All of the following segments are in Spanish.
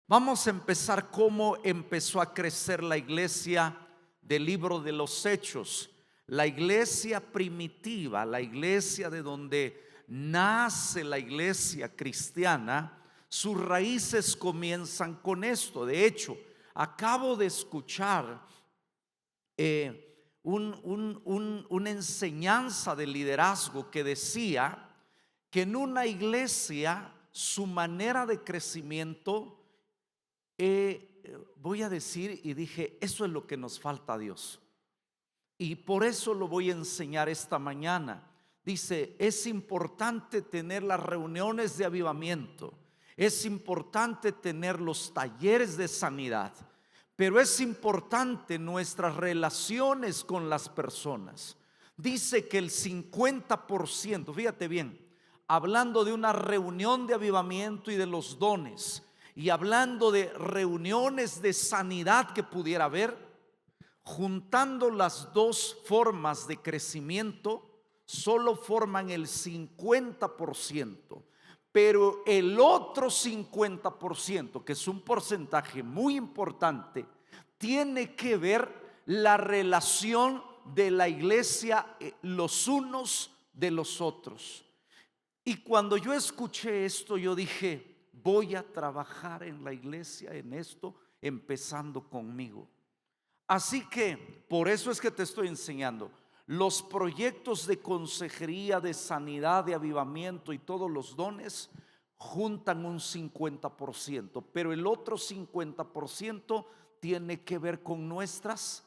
Vamos a empezar cómo empezó a crecer la iglesia del libro de los Hechos. La iglesia primitiva, la iglesia de donde nace la iglesia cristiana, sus raíces comienzan con esto. De hecho, acabo de escuchar una enseñanza de liderazgo que decía que en una iglesia su manera de crecimiento, voy a decir, y dije, eso es lo que nos falta a Dios. Y por eso lo voy a enseñar esta mañana. Dice, es importante tener las reuniones de avivamiento, es importante tener los talleres de sanidad, pero es importante nuestras relaciones con las personas. Dice que el 50%, fíjate bien, hablando de una reunión de avivamiento y de los dones, y hablando de reuniones de sanidad que pudiera haber, juntando las dos formas de crecimiento, solo forman el 50%. Pero el otro 50%, que es un porcentaje muy importante, tiene que ver la relación de la iglesia los unos de los otros. Y cuando yo escuché esto, yo dije, voy a trabajar en la iglesia en esto, empezando conmigo. Así que por eso es que te estoy enseñando. Los proyectos de consejería, de sanidad, de avivamiento y todos los dones juntan un 50%, pero el otro 50% tiene que ver con nuestras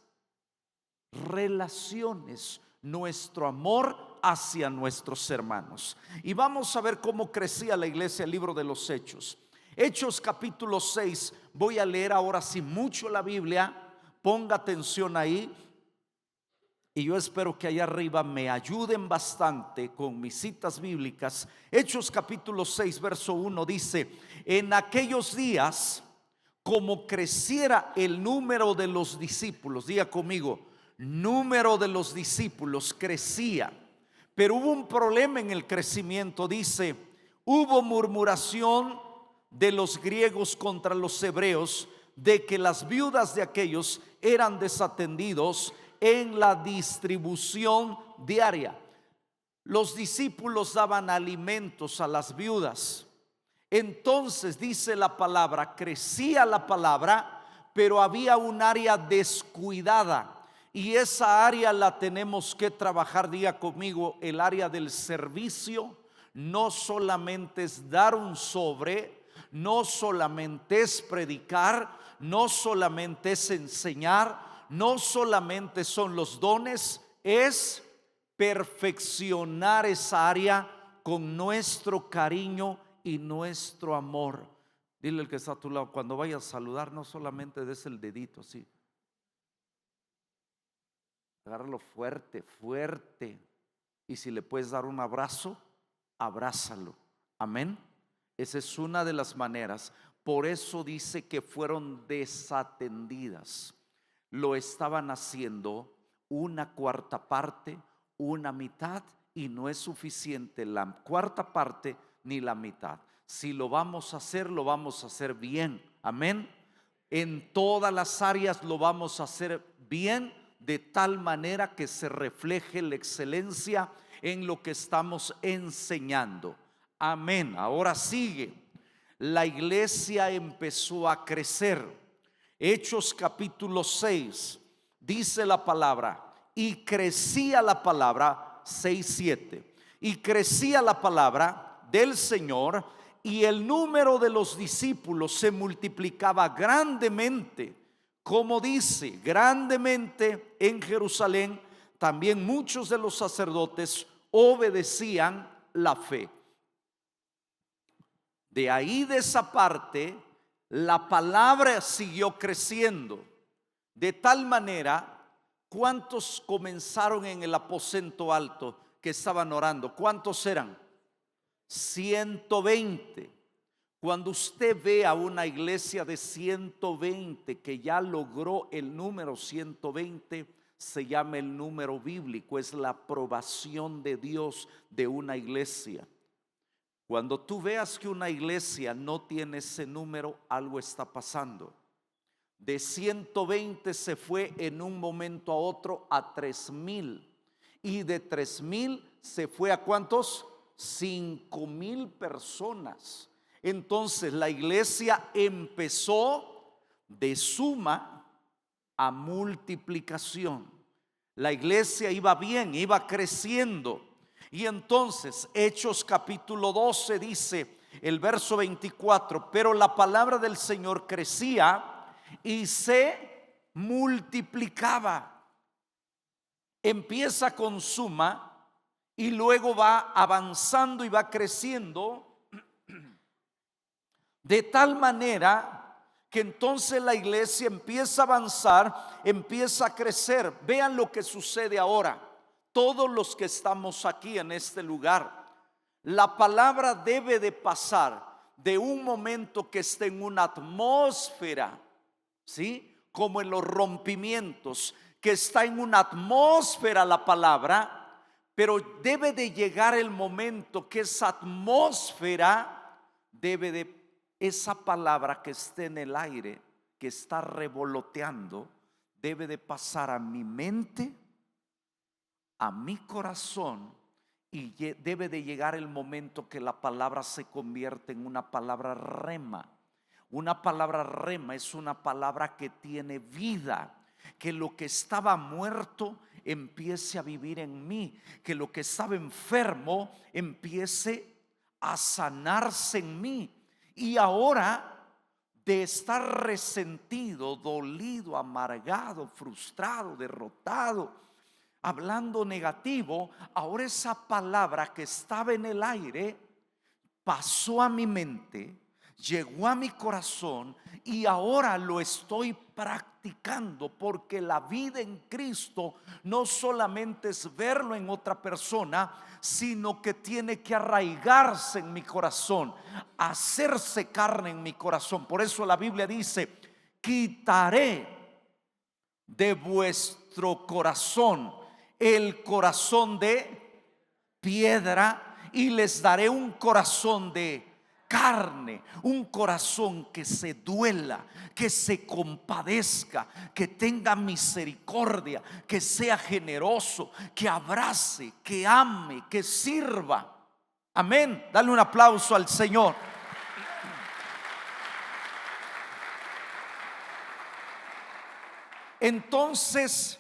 relaciones, nuestro amor hacia nuestros hermanos. Y vamos a ver cómo crecía la iglesia, el libro de los Hechos. Hechos capítulo 6, voy a leer ahora sí mucho la Biblia. Ponga atención ahí, y yo espero que allá arriba me ayuden bastante con mis citas bíblicas. Hechos capítulo 6 verso 1 dice: en aquellos días, como creciera el número de los discípulos, diga conmigo, número de los discípulos crecía, pero hubo un problema en el crecimiento. Dice, hubo murmuración de los griegos contra los hebreos, de que las viudas de aquellos eran desatendidos en la distribución diaria. Los discípulos daban alimentos a las viudas. Entonces dice la palabra, crecía la palabra, pero había un área descuidada, y esa área la tenemos que trabajar. Diga conmigo, el área del servicio. No solamente es dar un sobre, no solamente es predicar, no solamente es enseñar, no solamente son los dones, es perfeccionar esa área con nuestro cariño y nuestro amor. Dile al que está a tu lado, cuando vayas a saludar, no solamente des el dedito así, agárralo fuerte, fuerte, y si le puedes dar un abrazo, abrázalo. Amén. Esa es una de las maneras. Por eso dice que fueron desatendidas. Lo estaban haciendo una cuarta parte, una mitad, y no es suficiente la cuarta parte ni la mitad. Si lo vamos a hacer, lo vamos a hacer bien. Amén. En todas las áreas lo vamos a hacer bien, de tal manera que se refleje la excelencia en lo que estamos enseñando. Amén. Ahora sigue. La iglesia empezó a crecer. Hechos capítulo 6 dice la palabra, y crecía la palabra, 6:7, y crecía la palabra del Señor, y el número de los discípulos se multiplicaba grandemente, como dice, grandemente en Jerusalén. También muchos de los sacerdotes obedecían la fe. De ahí, de esa parte, la palabra siguió creciendo, de tal manera. ¿Cuántos comenzaron en el aposento alto que estaban orando? ¿Cuántos eran? 120. Cuando usted ve a una iglesia de 120 que ya logró el número 120, se llama el número bíblico, es la aprobación de Dios de una iglesia. Cuando tú veas que una iglesia no tiene ese número, algo está pasando. De 120 se fue en un momento a otro a 3,000. Y de 3,000 se fue a ¿cuántos? 5,000 personas. Entonces la iglesia empezó de suma a multiplicación. La iglesia iba bien, iba creciendo. Y entonces Hechos capítulo 12 dice, el verso 24, pero la palabra del Señor crecía y se multiplicaba. Empieza con suma y luego va avanzando y va creciendo de tal manera que entonces la iglesia empieza a avanzar, empieza a crecer. Vean lo que sucede ahora. Todos los que estamos aquí en este lugar, la palabra debe de pasar de un momento que esté en una atmósfera, ¿sí? Como en los rompimientos, que está en una atmósfera la palabra, pero debe de llegar el momento que esa atmósfera debe de, esa palabra que esté en el aire, que está revoloteando, debe de pasar a mi mente, a mi corazón, y debe de llegar el momento que la palabra se convierte en una palabra rema. Una palabra rema es una palabra que tiene vida, que lo que estaba muerto empiece a vivir en mí, que lo que estaba enfermo empiece a sanarse en mí. Y ahora, de estar resentido, dolido, amargado, frustrado, derrotado, hablando negativo, ahora esa palabra que estaba en el aire pasó a mi mente, llegó a mi corazón y ahora lo estoy practicando, porque la vida en Cristo no solamente es verlo en otra persona, sino que tiene que arraigarse en mi corazón, hacerse carne en mi corazón. Por eso la Biblia dice, quitaré de vuestro corazón el corazón de piedra y les daré un corazón de carne, un corazón que se duela, que se compadezca, que tenga misericordia, que sea generoso, que abrace, que ame, que sirva. Amén. Dale un aplauso al Señor. Entonces,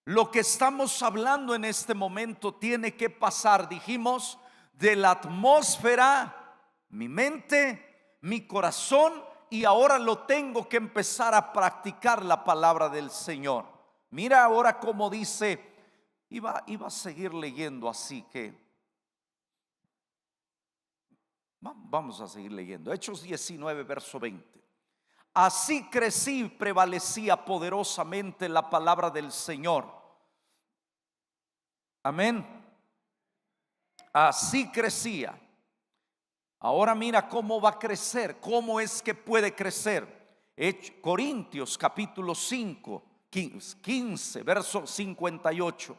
lo que estamos hablando en este momento tiene que pasar, dijimos, de la atmósfera, mi mente, mi corazón, y ahora lo tengo que empezar a practicar la palabra del Señor. Mira ahora cómo dice, iba a seguir leyendo, así que vamos a seguir leyendo. Hechos 19, verso 20. Así crecí y prevalecía poderosamente la palabra del Señor. Amén. Así crecía. Ahora mira cómo va a crecer, cómo es que puede crecer. Corintios capítulo 5, 15, verso 58.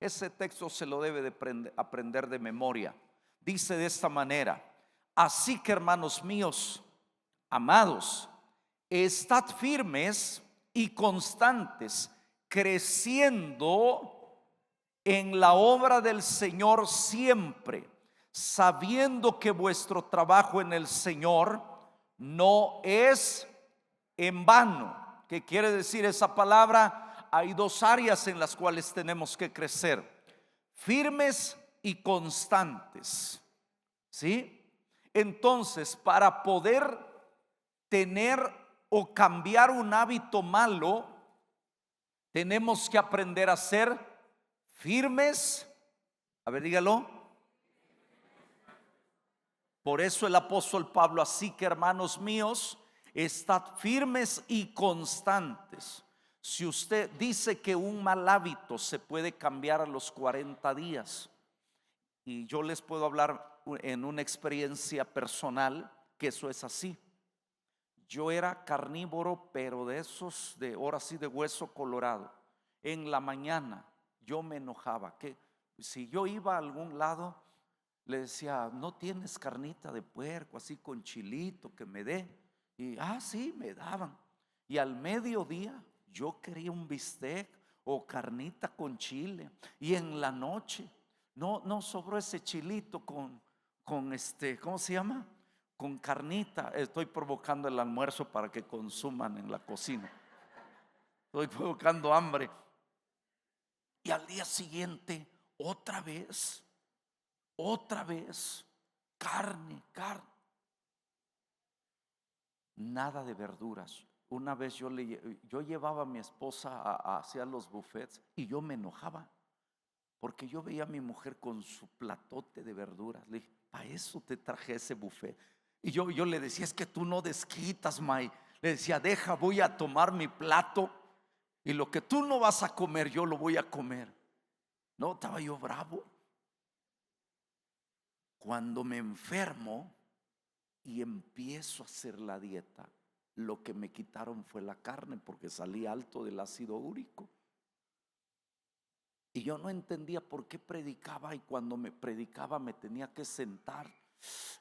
Ese texto se lo debe de aprender de memoria. Dice de esta manera: así que, hermanos míos, amados, estad firmes y constantes, creciendo en la obra del Señor siempre, sabiendo que vuestro trabajo en el Señor no es en vano. ¿Qué quiere decir esa palabra? Hay dos áreas en las cuales tenemos que crecer: firmes y constantes. ¿Sí? Entonces, para poder tener o cambiar un hábito malo, tenemos que aprender a ser firmes. A ver, dígalo. Por eso el apóstol Pablo: así que, hermanos míos, estad firmes y constantes. Si usted dice que un mal hábito se puede cambiar a los 40 días, y yo les puedo hablar en una experiencia personal que eso es así. Yo era carnívoro, pero de esos de ahora sí de hueso colorado. En la mañana yo me enojaba que si yo iba a algún lado, Le decía, ¿no tienes carnita de puerco así con chilito que me dé? Y sí, me daban. Y al mediodía yo quería un bistec o carnita con chile. Y en la noche no sobró ese chilito con ¿cómo se llama? Con carnita. Estoy provocando el almuerzo para que consuman en la cocina. Estoy provocando hambre. Y al día siguiente, otra vez, carne. Nada de verduras. Una vez yo llevaba a mi esposa hacia los buffets y yo me enojaba porque yo veía a mi mujer con su platote de verduras. Le dije, para eso te traje ese buffet. Y yo le decía, es que tú no desquitas, May. Le decía, deja, voy a tomar mi plato y lo que tú no vas a comer, yo lo voy a comer. No, estaba yo bravo. Cuando me enfermo y empiezo a hacer la dieta, lo que me quitaron fue la carne porque salí alto del ácido úrico. Y yo no entendía por qué predicaba, y cuando me predicaba me tenía que sentar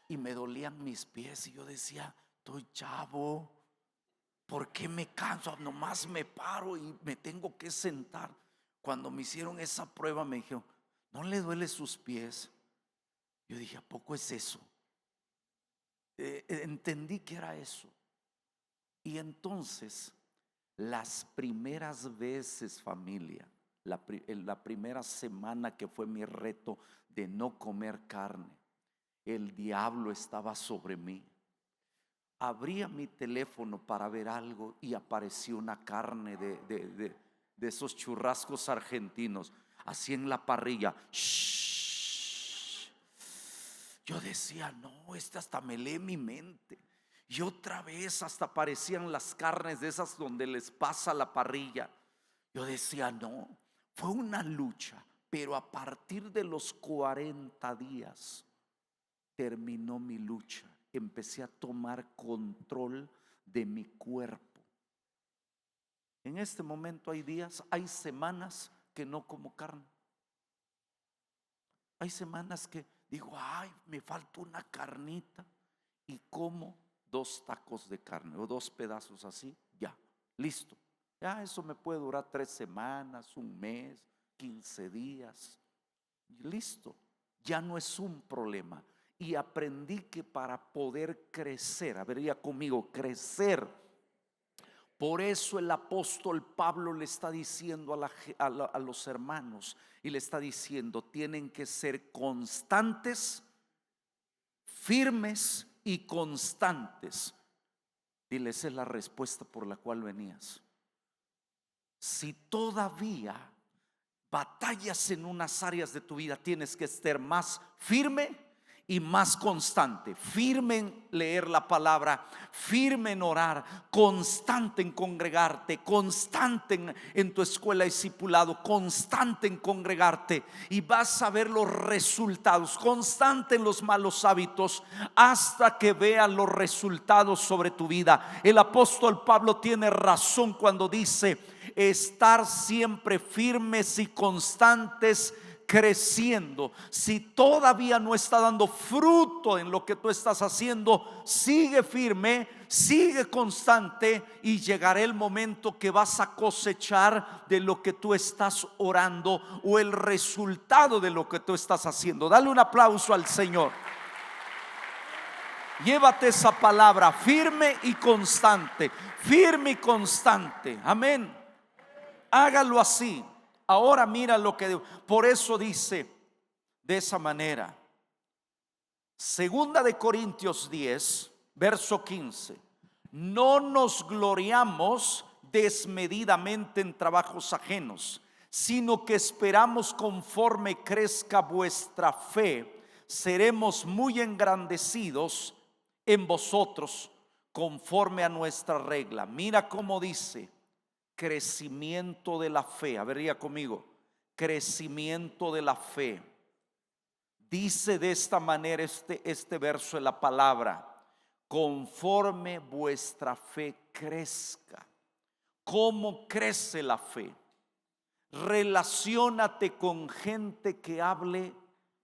y me dolían mis pies y yo decía, estoy chavo, ¿por qué me canso? Nomás me paro y me tengo que sentar. Cuando me hicieron esa prueba me dijeron, ¿no le duele sus pies? Yo dije, ¿a poco es eso? Entendí que era eso. Y entonces las primeras veces, familia, en la primera semana que fue mi reto de no comer carne, el diablo estaba sobre mí. Abría mi teléfono para ver algo y apareció una carne de esos churrascos argentinos, así en la parrilla. Yo decía, no, hasta me lee mi mente. Y otra vez hasta aparecían las carnes de esas donde les pasa la parrilla. Yo decía, no, fue una lucha. Pero a partir de los 40 días terminó mi lucha. Empecé a tomar control de mi cuerpo. En este momento hay días, hay semanas que no como carne. Hay semanas que digo, ay, me falta una carnita y como 2 tacos de carne o 2 pedazos así, ya, listo. Ya eso me puede durar 3 semanas, un mes, 15 días. Listo, ya no es un problema. Y aprendí que para poder crecer, a ver ya conmigo, crecer. Por eso el apóstol Pablo le está diciendo a los hermanos, y le está diciendo, tienen que ser constantes, firmes y constantes. Diles, esa es la respuesta por la cual venías. Si todavía batallas en unas áreas de tu vida, tienes que estar más firme y más constante. Firme en leer la palabra, firme en orar, constante en congregarte, constante en tu escuela de discipulado, constante en congregarte, y vas a ver los resultados. Constante en los malos hábitos hasta que veas los resultados sobre tu vida. El apóstol Pablo tiene razón cuando dice estar siempre firmes y constantes, creciendo. Si todavía no está dando fruto en lo que tú estás haciendo, sigue firme, sigue constante, y llegará el momento que vas a cosechar de lo que tú estás orando, o el resultado de lo que tú estás haciendo. Dale un aplauso al Señor. Llévate esa palabra, firme y constante, firme y constante. Amén. Hágalo así. Ahora mira lo que por eso dice de esa manera. Segunda de Corintios 10, verso 15. No nos gloriamos desmedidamente en trabajos ajenos, sino que esperamos conforme crezca vuestra fe, seremos muy engrandecidos en vosotros conforme a nuestra regla. Mira cómo dice: crecimiento de la fe. A ver, ya conmigo, crecimiento de la fe. Dice de esta manera este verso de la palabra: conforme vuestra fe crezca. ¿Cómo crece la fe? Relaciónate con gente que hable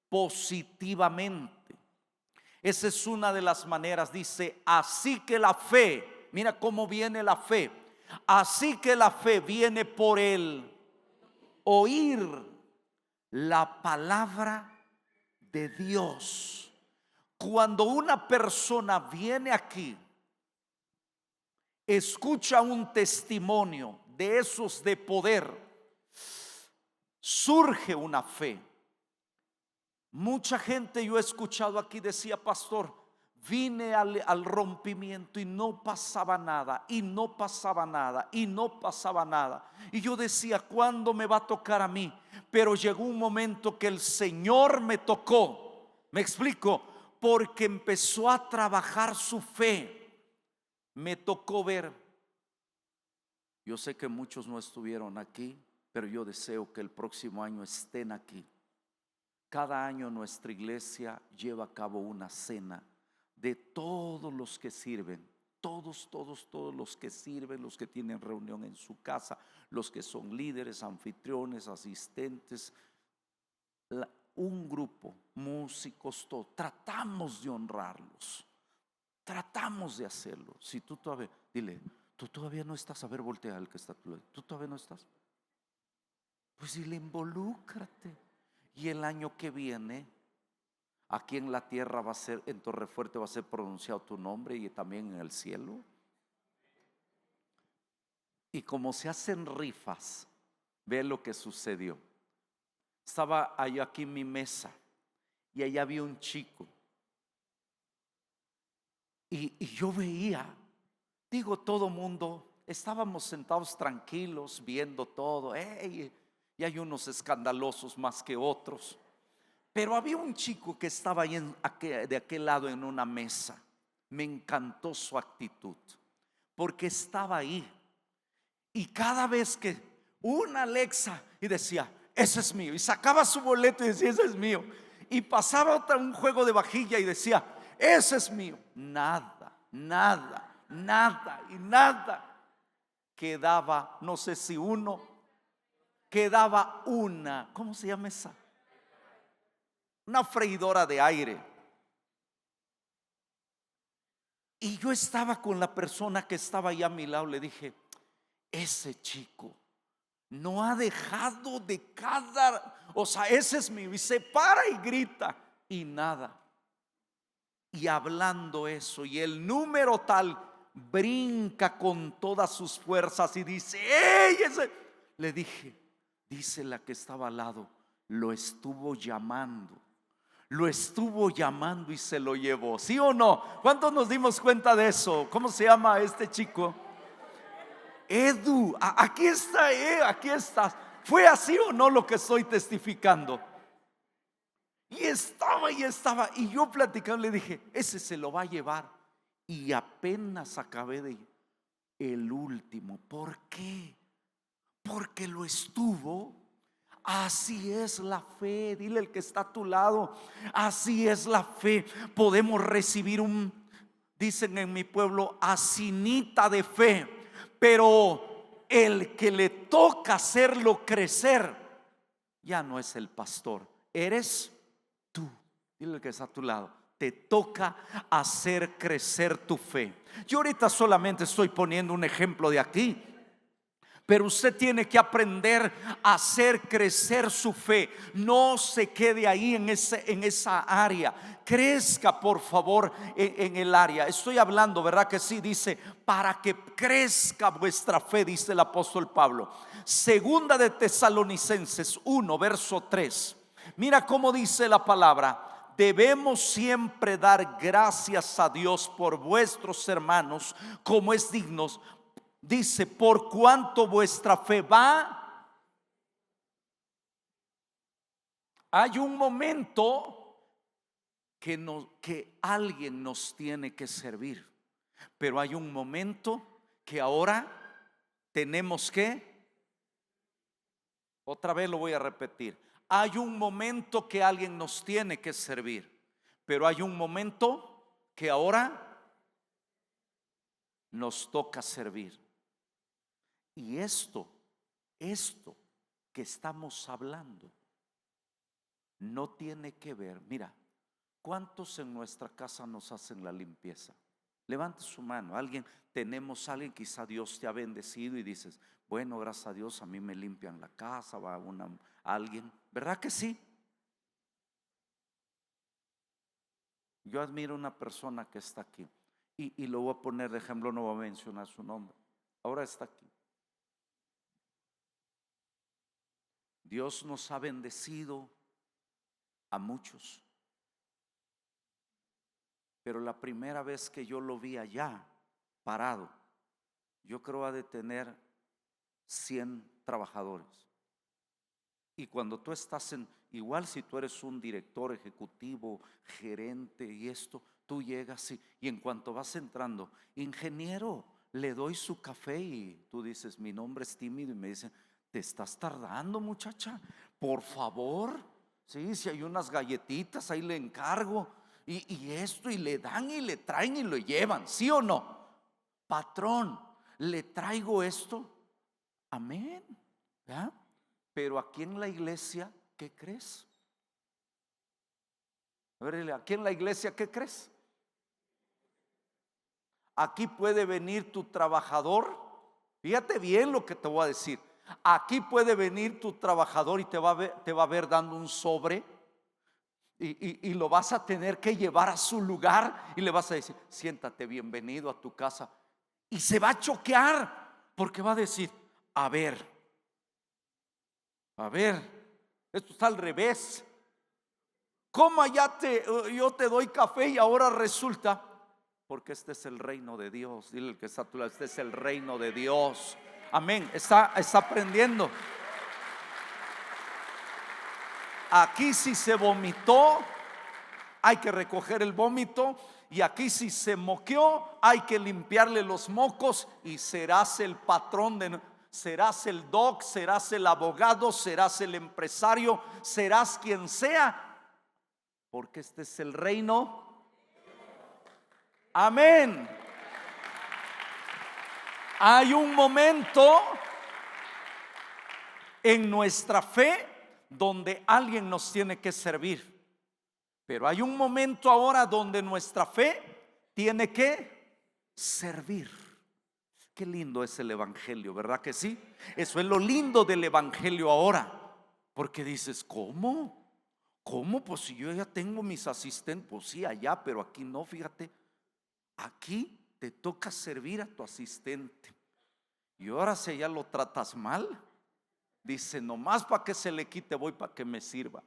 positivamente. Esa es una de las maneras. Dice, así que la fe, mira cómo viene la fe. Así que la fe viene por el oír la palabra de Dios. Cuando una persona viene aquí, escucha un testimonio de esos de poder, surge una fe. Mucha gente yo he escuchado aquí decía, pastor, vine al rompimiento y no pasaba nada, y no pasaba nada, y no pasaba nada. Y yo decía, ¿cuándo me va a tocar a mí? Pero llegó un momento que el Señor me tocó. Me explico, porque empezó a trabajar su fe. Me tocó ver. Yo sé que muchos no estuvieron aquí, pero yo deseo que el próximo año estén aquí. Cada año nuestra iglesia lleva a cabo una cena de todos los que sirven, todos los que sirven, los que tienen reunión en su casa, los que son líderes, anfitriones, asistentes, un grupo, músicos, todos. Tratamos de honrarlos, tratamos de hacerlo. Si tú todavía, dile, tú todavía no estás, a ver, voltea al que está a tu lado. ¿Tú todavía no estás? Pues dile, involúcrate. Y el año que viene, aquí en la tierra va a ser, en Torrefuerte va a ser pronunciado tu nombre, y también en el cielo. Y como se hacen rifas, ve lo que sucedió. Estaba yo aquí en mi mesa y allá había un chico. Y yo veía, digo, todo mundo, estábamos sentados tranquilos viendo todo. Y hay unos escandalosos más que otros. Pero había un chico que estaba ahí de aquel lado en una mesa. Me encantó su actitud, porque estaba ahí. Y cada vez que una Alexa, y decía, ese es mío. Y sacaba su boleto y decía, ese es mío. Y pasaba un juego de vajilla y decía, ese es mío. Nada, nada, nada y nada. Quedaba, no sé si uno, quedaba una, ¿cómo se llama esa? Una freidora de aire. Y yo estaba con la persona que estaba ahí a mi lado. Le dije, ese chico no ha dejado de o sea, ese es mío. Y se para y grita y nada. Y hablando eso, y el número tal brinca con todas sus fuerzas y dice, ¡ey! Le dije, dice la que estaba al lado, lo estuvo llamando. Lo estuvo llamando y se lo llevó. ¿Sí o no? ¿Cuántos nos dimos cuenta de eso? ¿Cómo se llama este chico? Edu. Aquí está, aquí estás. ¿Fue así o no lo que estoy testificando? Y estaba. Y yo platicando le dije, ese se lo va a llevar. Y apenas acabé de el último. ¿Por qué? Porque lo estuvo. Así es la fe. Dile al que está a tu lado, así es la fe. Podemos recibir dicen en mi pueblo, asinita de fe. Pero el que le toca hacerlo crecer ya no es el pastor, eres tú. Dile al que está a tu lado, te toca hacer crecer tu fe. Yo ahorita solamente estoy poniendo un ejemplo de aquí, pero usted tiene que aprender a hacer crecer su fe. No se quede ahí en esa área. Crezca, por favor, en el área. Estoy hablando, ¿verdad que sí? Dice, para que crezca vuestra fe, dice el apóstol Pablo. Segunda de Tesalonicenses 1, verso 3. Mira cómo dice la palabra. Debemos siempre dar gracias a Dios por vuestros hermanos, como es dignos. Dice, por cuanto vuestra fe va. Hay un momento que alguien nos tiene que servir, pero hay un momento que ahora tenemos que, otra vez lo voy a repetir, hay un momento que alguien nos tiene que servir, pero hay un momento que ahora nos toca servir. Y esto que estamos hablando no tiene que ver. Mira, ¿cuántos en nuestra casa nos hacen la limpieza? Levante su mano. Tenemos a alguien, quizá Dios te ha bendecido y dices, bueno, gracias a Dios a mí me limpian la casa, va alguien, ¿verdad que sí? Yo admiro a una persona que está aquí y lo voy a poner de ejemplo, no voy a mencionar su nombre. Ahora está aquí. Dios nos ha bendecido a muchos, pero la primera vez que yo lo vi allá parado, yo creo ha de tener 100 trabajadores. Y cuando tú estás igual si tú eres un director ejecutivo, gerente y esto, tú llegas y en cuanto vas entrando, ingeniero, le doy su café y tú dices, mi nombre es tímido y me dicen, te estás tardando, muchacha, por favor. Sí, si hay unas galletitas ahí le encargo y esto, y le dan y le traen y lo llevan, ¿sí o no? Patrón, le traigo esto. Amén. ¿Ya? Pero aquí en la iglesia, ¿qué crees? A ver, aquí en la iglesia, ¿qué crees? Aquí puede venir tu trabajador. Fíjate bien lo que te voy a decir. Aquí puede venir tu trabajador y te va a ver dando un sobre y lo vas a tener que llevar a su lugar y le vas a decir, siéntate, bienvenido a tu casa. Y se va a choquear porque va a decir, a ver, esto está al revés. ¿Cómo yo te doy café y ahora resulta? Porque este es el reino de Dios. Dile al que está a tu lado, este es el reino de Dios. Amén. Está aprendiendo. Aquí si se vomitó, hay que recoger el vómito. Y aquí si se moqueó, hay que limpiarle los mocos. Y serás el patrón serás el doc, serás el abogado, serás el empresario, serás quien sea. Porque este es el reino. Amén. Hay un momento en nuestra fe donde alguien nos tiene que servir. Pero hay un momento ahora donde nuestra fe tiene que servir. Qué lindo es el evangelio, ¿verdad que sí? Eso es lo lindo del evangelio ahora. Porque dices, ¿cómo? ¿Cómo? Pues si yo ya tengo mis asistentes, pues sí, allá, pero aquí no, fíjate. Aquí te toca servir a tu asistente. Y ahora si ya lo tratas mal, dice, nomás para que se le quite voy para que me sirva.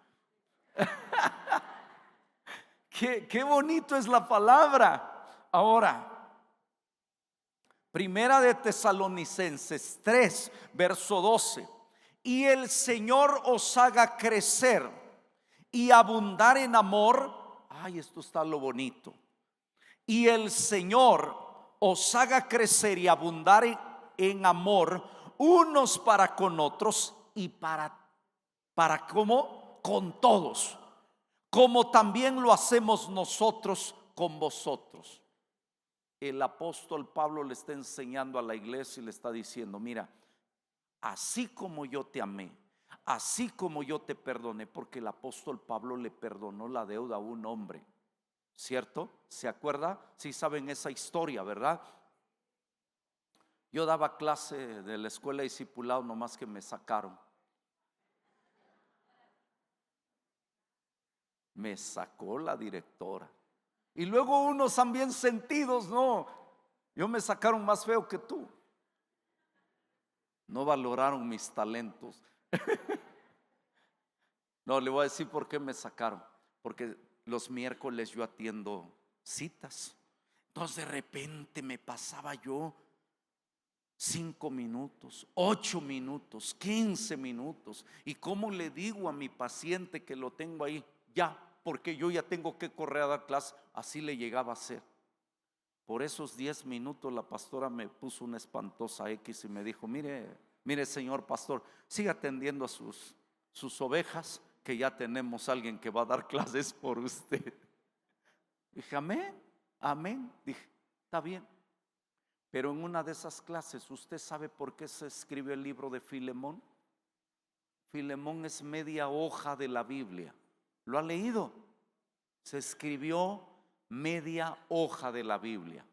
Qué bonito es la palabra. Ahora, Primera de Tesalonicenses 3, verso 12. Y el Señor os haga crecer y abundar en amor. Ay, esto está lo bonito. Y el Señor os haga crecer y abundar en amor unos para con otros y para como con todos, como también lo hacemos nosotros con vosotros. El apóstol Pablo le está enseñando a la iglesia y le está diciendo, mira, así como yo te amé, así como yo te perdoné, porque el apóstol Pablo le perdonó la deuda a un hombre, ¿cierto? ¿Se acuerda? Sí saben esa historia, ¿verdad? Yo daba clase de la escuela de discipulado, nomás que me sacaron. Me sacó la directora. Y luego unos han bien sentidos, no, yo me sacaron más feo que tú. No valoraron mis talentos. No, le voy a decir por qué me sacaron. Porque los miércoles yo atiendo citas. Entonces de repente me pasaba yo 5 minutos, 8 minutos, 15 minutos. ¿Y cómo le digo a mi paciente que lo tengo ahí? Ya, porque yo ya tengo que correr a dar clase. Así le llegaba a ser. Por esos 10 minutos la pastora me puso una espantosa X y me dijo, mire señor pastor, siga atendiendo a sus ovejas, que ya tenemos a alguien que va a dar clases por usted. Dije, amén, amén. Dije, está bien. Pero en una de esas clases, ¿usted sabe por qué se escribió el libro de Filemón? Filemón es media hoja de la Biblia. ¿Lo ha leído? Se escribió media hoja de la Biblia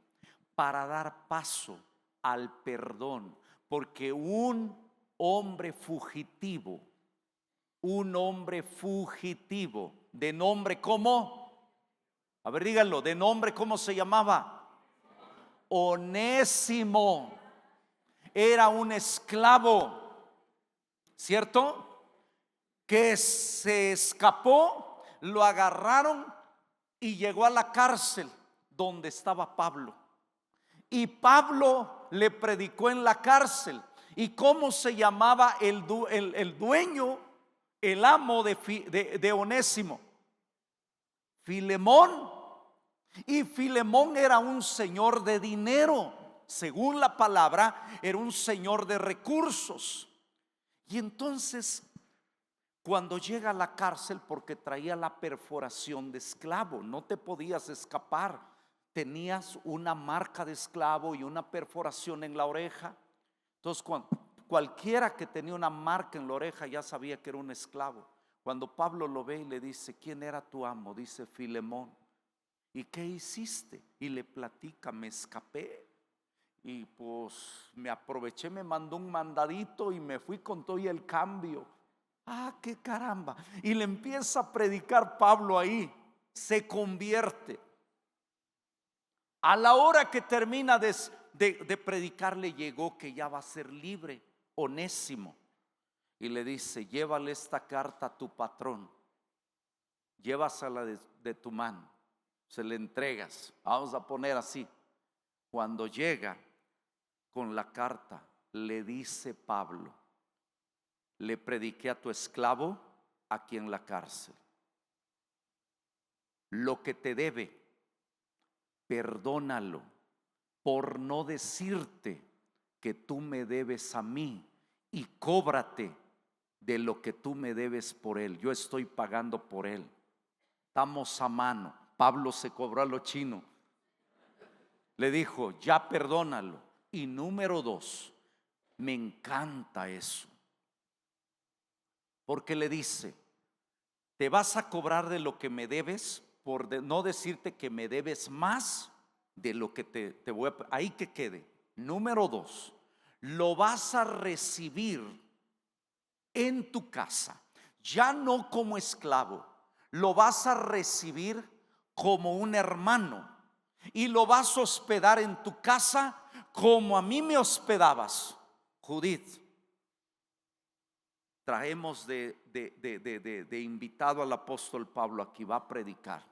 para dar paso al perdón, porque un hombre fugitivo, de nombre ¿cómo? A ver, díganlo, de nombre ¿cómo se llamaba? Onésimo. Era un esclavo, ¿cierto? Que se escapó, lo agarraron y llegó a la cárcel donde estaba Pablo. Y Pablo le predicó en la cárcel. ¿Y cómo se llamaba el dueño, el amo de Onésimo? Filemón. Y Filemón era un señor de dinero. Según la palabra, era un señor de recursos. Y entonces, cuando llega a la cárcel, porque traía la perforación de esclavo, no te podías escapar. Tenías una marca de esclavo y una perforación en la oreja. Entonces, cualquiera que tenía una marca en la oreja ya sabía que era un esclavo. Cuando Pablo lo ve y le dice: ¿quién era tu amo? Dice: Filemón. ¿Y qué hiciste? Y le platica: me escapé y pues me aproveché, me mandó un mandadito y me fui con todo y el cambio. Ah, qué caramba. Y le empieza a predicar Pablo ahí. Se convierte. A la hora que termina de predicar, le llegó que ya va a ser libre Onésimo. Y le dice: llévale esta carta a tu patrón, llévasela de tu mano, se le entregas. Vamos a poner así. Cuando llega con la carta, le dice Pablo: le prediqué a tu esclavo aquí en la cárcel. Lo que te debe, perdónalo, por no decirte que tú me debes a mí, y cóbrate de lo que tú me debes por él. Yo estoy pagando por él. Estamos a mano. Pablo se cobró a lo chino. Le dijo: ya perdónalo. Y número 2, me encanta eso, porque le dice: te vas a cobrar de lo que me debes, por no decirte que me debes más de lo que te voy a... Ahí que quede. Número 2, lo vas a recibir en tu casa, ya no como esclavo, lo vas a recibir como un hermano, y lo vas a hospedar en tu casa como a mí me hospedabas. Judith, traemos de invitado al apóstol Pablo aquí, va a predicar.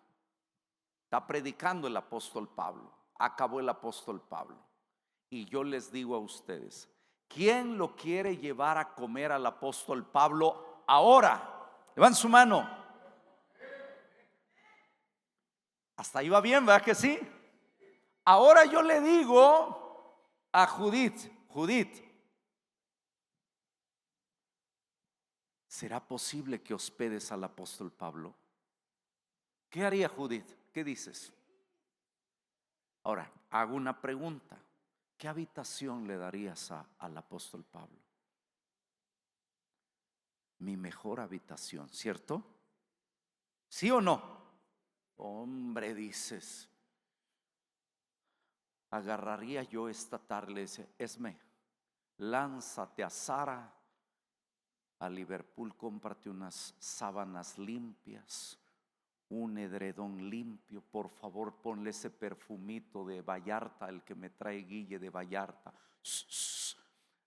Está predicando el apóstol Pablo. Acabó el apóstol Pablo. Y yo les digo a ustedes: ¿quién lo quiere llevar a comer al apóstol Pablo ahora? Levanten su mano. Hasta ahí va bien, ¿verdad que sí? Ahora yo le digo a Judith: Judith, ¿será posible que hospedes al apóstol Pablo? ¿Qué haría Judith? ¿Qué dices? Ahora, hago una pregunta. ¿Qué habitación le darías al apóstol Pablo? Mi mejor habitación, ¿cierto? ¿Sí o no? Hombre, dices, agarraría yo esta tarde, Esme, lánzate a Zara, a Liverpool, cómprate unas sábanas limpias, un edredón limpio, por favor ponle ese perfumito de Vallarta, el que me trae Guille de Vallarta,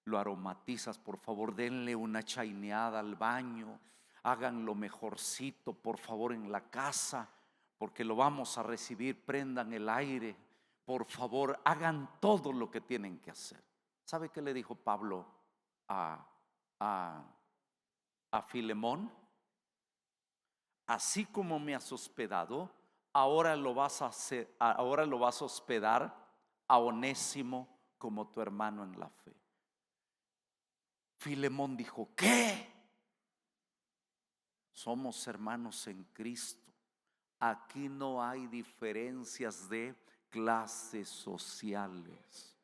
lo aromatizas, por favor, denle una chaineada al baño, hagan lo mejorcito, por favor, en la casa, porque lo vamos a recibir. Prendan el aire, por favor, hagan todo lo que tienen que hacer. ¿Sabe qué le dijo Pablo a Filemón? Así como me has hospedado, ahora lo vas a hacer, ahora lo vas a hospedar a Onésimo como tu hermano en la fe. Filemón dijo: ¿qué? Somos hermanos en Cristo. Aquí no hay diferencias de clases sociales.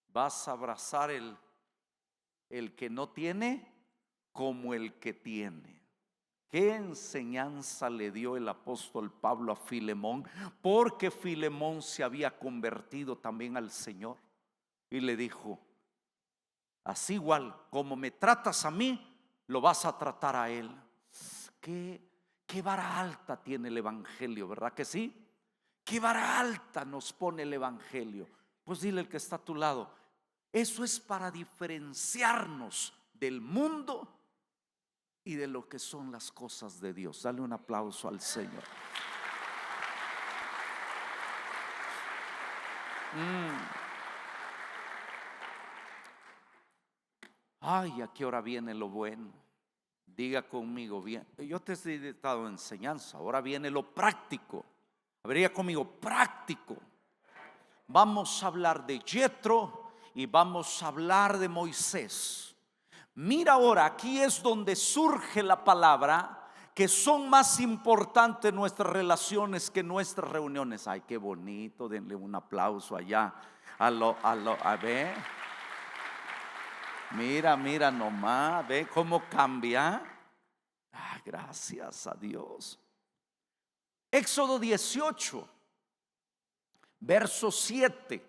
Vas a abrazar el que no tiene como el que tiene. ¿Qué enseñanza le dio el apóstol Pablo a Filemón? Porque Filemón se había convertido también al Señor. Y le dijo: así igual como me tratas a mí, lo vas a tratar a él. Qué vara alta tiene el evangelio, ¿verdad que sí? Qué vara alta nos pone el evangelio. Pues dile al que está a tu lado: eso es para diferenciarnos del mundo y de lo que son las cosas de Dios. Dale un aplauso al Señor. Ay, ¿a qué hora viene lo bueno? Diga conmigo bien. Yo te he dado enseñanza, ahora viene lo práctico. Habría conmigo práctico. Vamos a hablar de Jetro y vamos a hablar de Moisés. Mira ahora, aquí es donde surge la palabra que son más importantes nuestras relaciones que nuestras reuniones. Ay, qué bonito, denle un aplauso allá a ver. Mira nomás, ve cómo cambia. Ah, gracias a Dios. Éxodo 18, verso 7.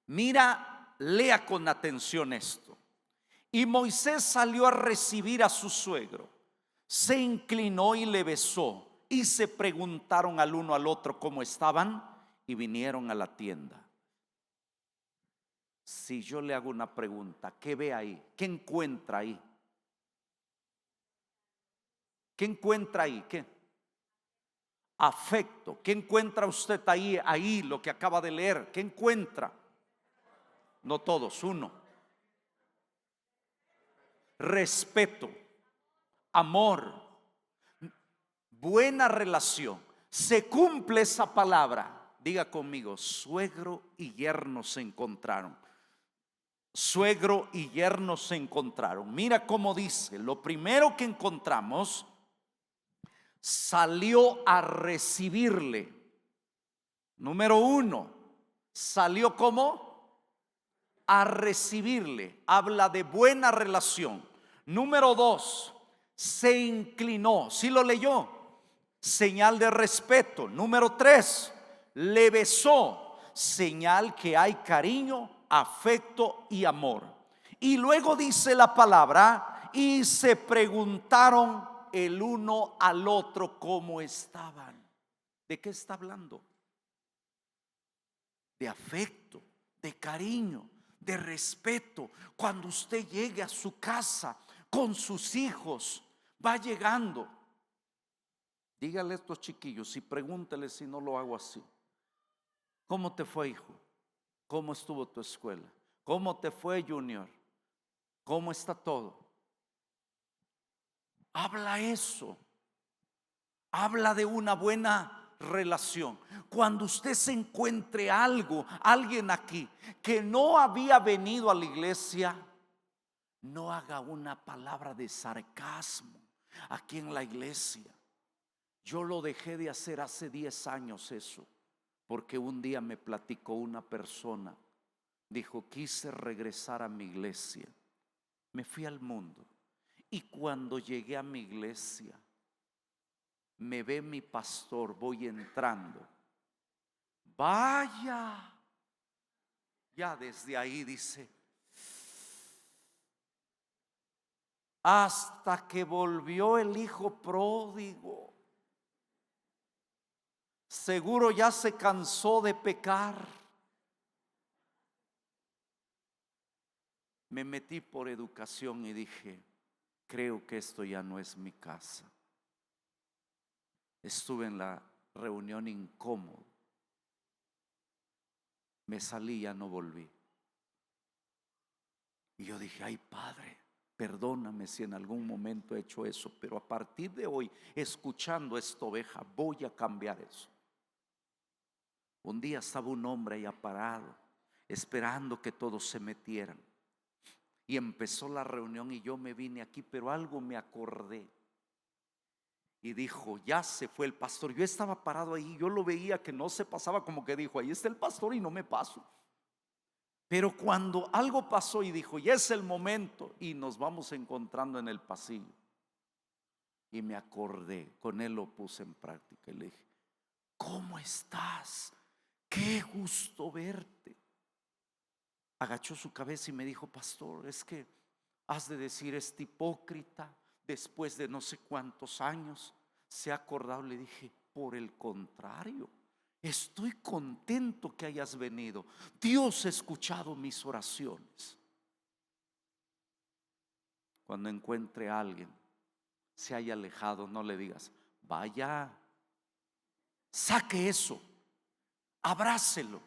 Mira, lea con atención esto. Y Moisés salió a recibir a su suegro, se inclinó y le besó, y se preguntaron al uno al otro cómo estaban, y vinieron a la tienda. Si yo le hago una pregunta, ¿qué ve ahí? ¿Qué encuentra ahí? ¿Qué encuentra ahí? ¿Qué? Afecto. ¿Qué encuentra usted ahí? Ahí lo que acaba de leer. ¿Qué encuentra? No todos, uno. Respeto, amor, buena relación. Se cumple esa palabra. Diga conmigo: suegro y yerno se encontraron. Suegro y yerno se encontraron. Mira cómo dice. Lo primero que encontramos: salió a recibirle. Número uno, salió como a recibirle. Habla de buena relación. Número dos, se inclinó. ¿Sí lo leyó? Señal de respeto. Número tres, le besó. Señal que hay cariño, afecto y amor. Y luego dice la palabra: y se preguntaron el uno al otro cómo estaban. ¿De qué está hablando? De afecto, de cariño, de respeto. Cuando usted llegue a su casa con sus hijos, va llegando, dígale a estos chiquillos y pregúntele si no lo hago así: ¿cómo te fue, hijo? ¿Cómo estuvo tu escuela? ¿Cómo te fue, Junior? ¿Cómo está todo? Habla eso. Habla de una buena relación. Cuando usted se encuentre alguien aquí que no había venido a la iglesia, no haga una palabra de sarcasmo aquí en la iglesia. Yo lo dejé de hacer hace 10 años eso, porque un día me platicó una persona. Dijo: quise regresar a mi iglesia, me fui al mundo, y cuando llegué a mi iglesia me ve mi pastor, voy entrando. Vaya, ya desde ahí dice, hasta que volvió el hijo pródigo, seguro ya se cansó de pecar. Me metí por educación y dije: creo que esto ya no es mi casa. Estuve en la reunión incómodo, me salí, ya no volví. Y yo dije: ay, Padre, perdóname si en algún momento he hecho eso, pero a partir de hoy, escuchando esta oveja, voy a cambiar eso. Un día estaba un hombre allá parado, esperando que todos se metieran, y empezó la reunión y yo me vine aquí, pero algo me acordé. Y dijo: ya se fue el pastor. Yo estaba parado ahí, yo lo veía que no se pasaba, como que dijo: ahí está el pastor y no me paso. Pero cuando algo pasó y dijo: ya es el momento, y nos vamos encontrando en el pasillo, Y me acordé, con él lo puse en práctica y le dije: ¿cómo estás? Qué gusto verte. Agachó su cabeza y me dijo: pastor, es que has de decir, este hipócrita, después de no sé cuántos años, se ha acordado. Le dije: por el contrario, estoy contento que hayas venido. Dios ha escuchado mis oraciones. Cuando encuentre a alguien se haya alejado, no le digas: vaya, saque eso, abrácelo,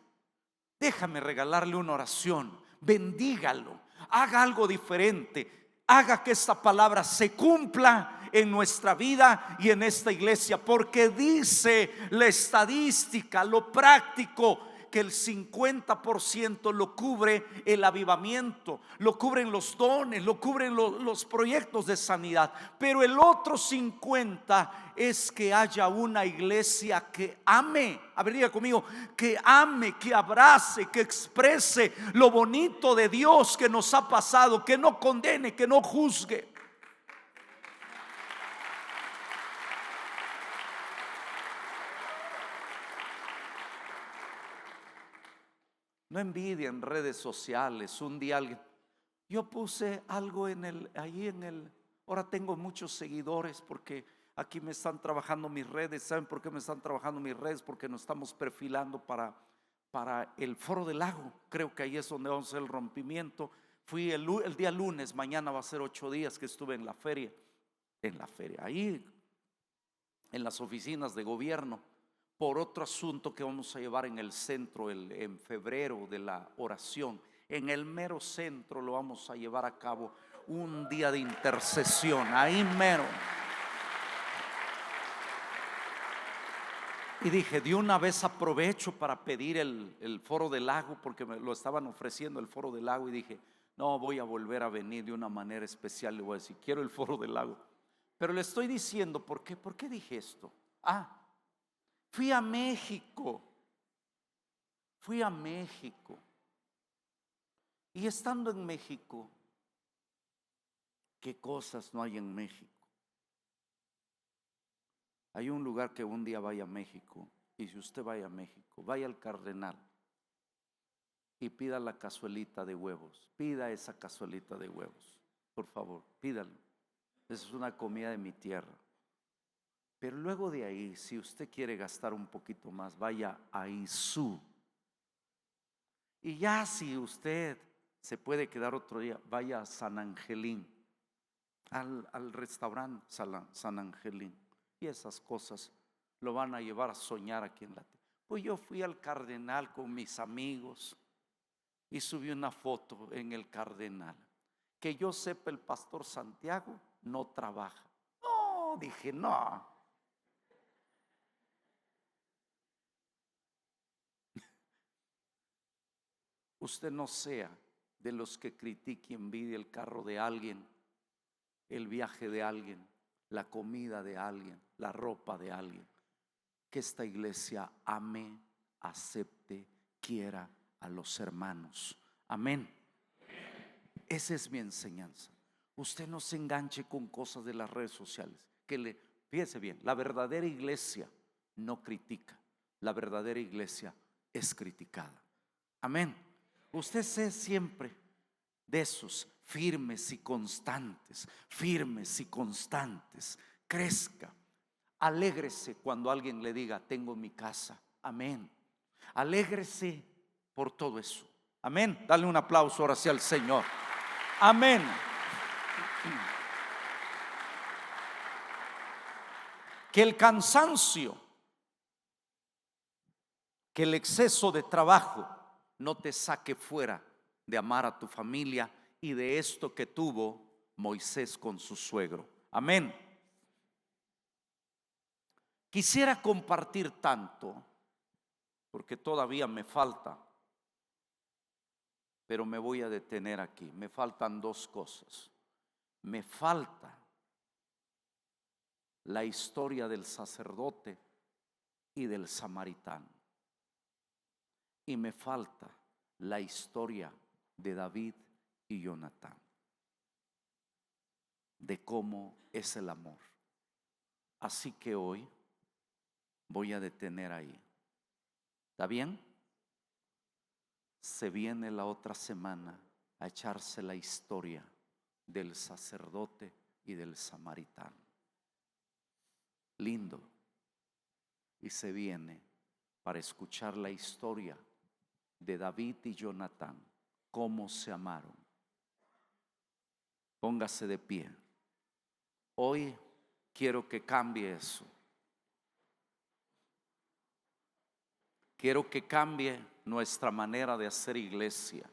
déjame regalarle una oración, bendígalo, haga algo diferente, haga que esta palabra se cumpla en nuestra vida y en esta iglesia, porque dice la estadística, lo práctico, que el 50% lo cubre el avivamiento, lo cubren los dones, lo cubren los proyectos de sanidad, pero el otro 50% es que haya una iglesia que ame, a ver, diga conmigo, que ame, que abrace, que exprese lo bonito de Dios que nos ha pasado, que no condene, que no juzgue. No envidia en redes sociales. Un día yo puse algo ahora tengo muchos seguidores porque aquí me están trabajando mis redes. ¿Saben por qué me están trabajando mis redes? Porque nos estamos perfilando para el Foro del Lago. Creo que ahí es donde vamos a hacer el rompimiento. Fui el día lunes, mañana va a ser 8 días que estuve en la feria, ahí en las oficinas de gobierno, por otro asunto que vamos a llevar en el centro en febrero de la oración. En el mero centro lo vamos a llevar a cabo, un día de intercesión, ahí mero. Y dije, de una vez aprovecho para pedir el Foro del Lago, porque me lo estaban ofreciendo, el Foro del Lago, y dije: no, voy a volver a venir de una manera especial. Le voy a decir: quiero el Foro del Lago. Pero le estoy diciendo, ¿por qué? ¿Por qué dije esto? Fui a México. Y estando en México, ¿qué cosas no hay en México? Hay un lugar que un día vaya a México, y si usted vaya a México, vaya al Cardenal y pida la cazuelita de huevos. Pida esa cazuelita de huevos, por favor, pídalo. Esa es una comida de mi tierra. Pero luego de ahí, si usted quiere gastar un poquito más, vaya a Izú. Y ya si usted se puede quedar otro día, vaya a San Angelín, al restaurante San Angelín. Y esas cosas lo van a llevar a soñar aquí en la tierra. Pues yo fui al Cardenal con mis amigos y subí una foto en el Cardenal. Que yo sepa, el pastor Santiago no trabaja. No, dije, no. Usted no sea de los que critique y envidie el carro de alguien, el viaje de alguien, la comida de alguien, la ropa de alguien. Que esta iglesia ame, acepte, quiera a los hermanos. Amén. Esa es mi enseñanza. Usted no se enganche con cosas de las redes sociales. Fíjese bien, la verdadera iglesia no critica. La verdadera iglesia es criticada. Amén. Usted sea siempre de esos firmes y constantes, crezca. Alégrese cuando alguien le diga: tengo mi casa. Amén. Alégrese por todo eso. Amén. Dale un aplauso ahora sí al Señor. Amén. Que el cansancio, que el exceso de trabajo no te saque fuera de amar a tu familia y de esto que tuvo Moisés con su suegro. Amén. Quisiera compartir tanto, porque todavía me falta, pero me voy a detener aquí. Me faltan 2 cosas. Me falta la historia del sacerdote y del samaritano. Y me falta la historia de David y Jonatán, de cómo es el amor. Así que hoy voy a detener ahí. ¿Está bien? Se viene la otra semana a echarse la historia del sacerdote y del samaritano. Lindo. Y se viene para escuchar la historia de David y Jonatán, cómo se amaron. Póngase de pie. Hoy quiero que cambie eso. Quiero que cambie nuestra manera de hacer iglesia.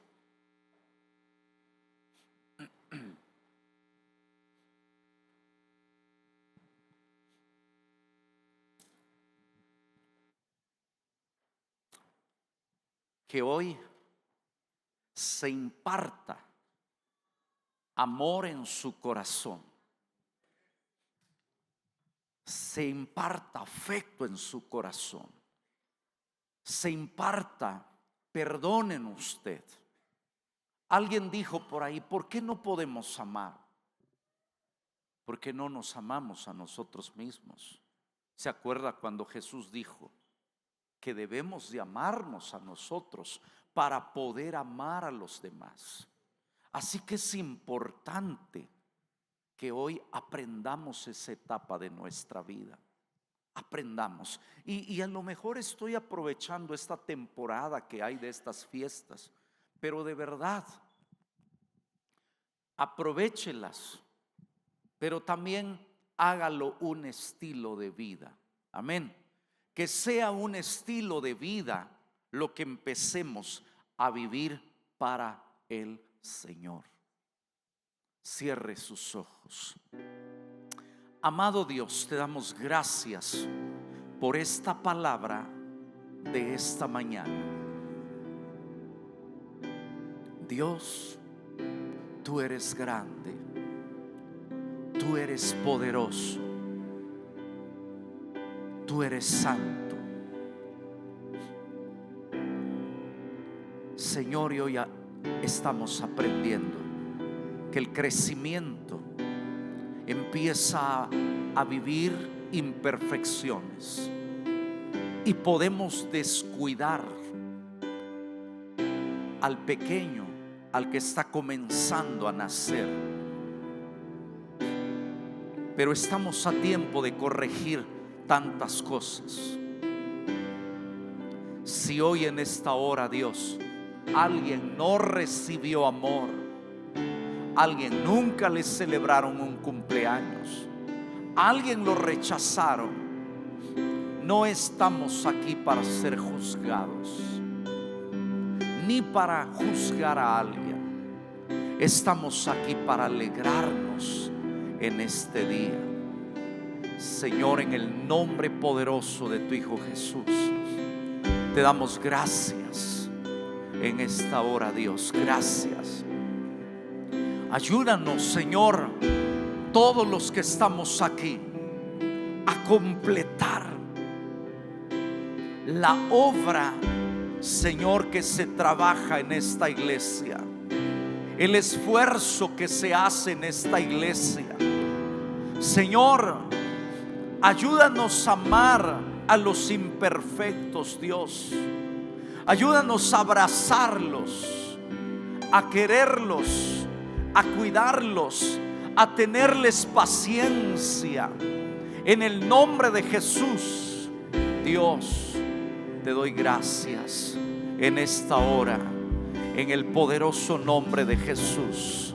Que hoy se imparta amor en su corazón, se imparta afecto en su corazón, se imparta perdón en usted. Alguien dijo por ahí: ¿por qué no podemos amar? Porque no nos amamos a nosotros mismos. ¿Se acuerda cuando Jesús dijo que debemos de amarnos a nosotros para poder amar a los demás? Así que es importante que hoy aprendamos esa etapa de nuestra vida. Aprendamos. Y a lo mejor estoy aprovechando esta temporada que hay de estas fiestas, pero de verdad, aprovéchelas, pero también hágalo un estilo de vida. Amén. Que sea un estilo de vida lo que empecemos a vivir para el Señor. Cierre sus ojos. Amado Dios, te damos gracias por esta palabra de esta mañana. Dios, tú eres grande, tú eres poderoso, tú eres santo. Señor, y hoy estamos aprendiendo que el crecimiento empieza a vivir imperfecciones y podemos descuidar al pequeño, al que está comenzando a nacer. Pero estamos a tiempo de corregir tantas cosas. Si hoy en esta hora, Dios, alguien no recibió amor, alguien nunca le celebraron un cumpleaños, alguien lo rechazaron, no estamos aquí para ser juzgados, ni para juzgar a alguien. Estamos aquí para alegrarnos en este día. Señor, en el nombre poderoso de tu Hijo Jesús, te damos gracias en esta hora, Dios. Gracias. Ayúdanos, Señor, todos los que estamos aquí, a completar la obra, Señor, que se trabaja en esta iglesia, el esfuerzo que se hace en esta iglesia. Señor, ayúdanos a amar a los imperfectos, Dios. Ayúdanos a abrazarlos, a quererlos, a cuidarlos, a tenerles paciencia. En el nombre de Jesús, Dios, te doy gracias en esta hora, en el poderoso nombre de Jesús.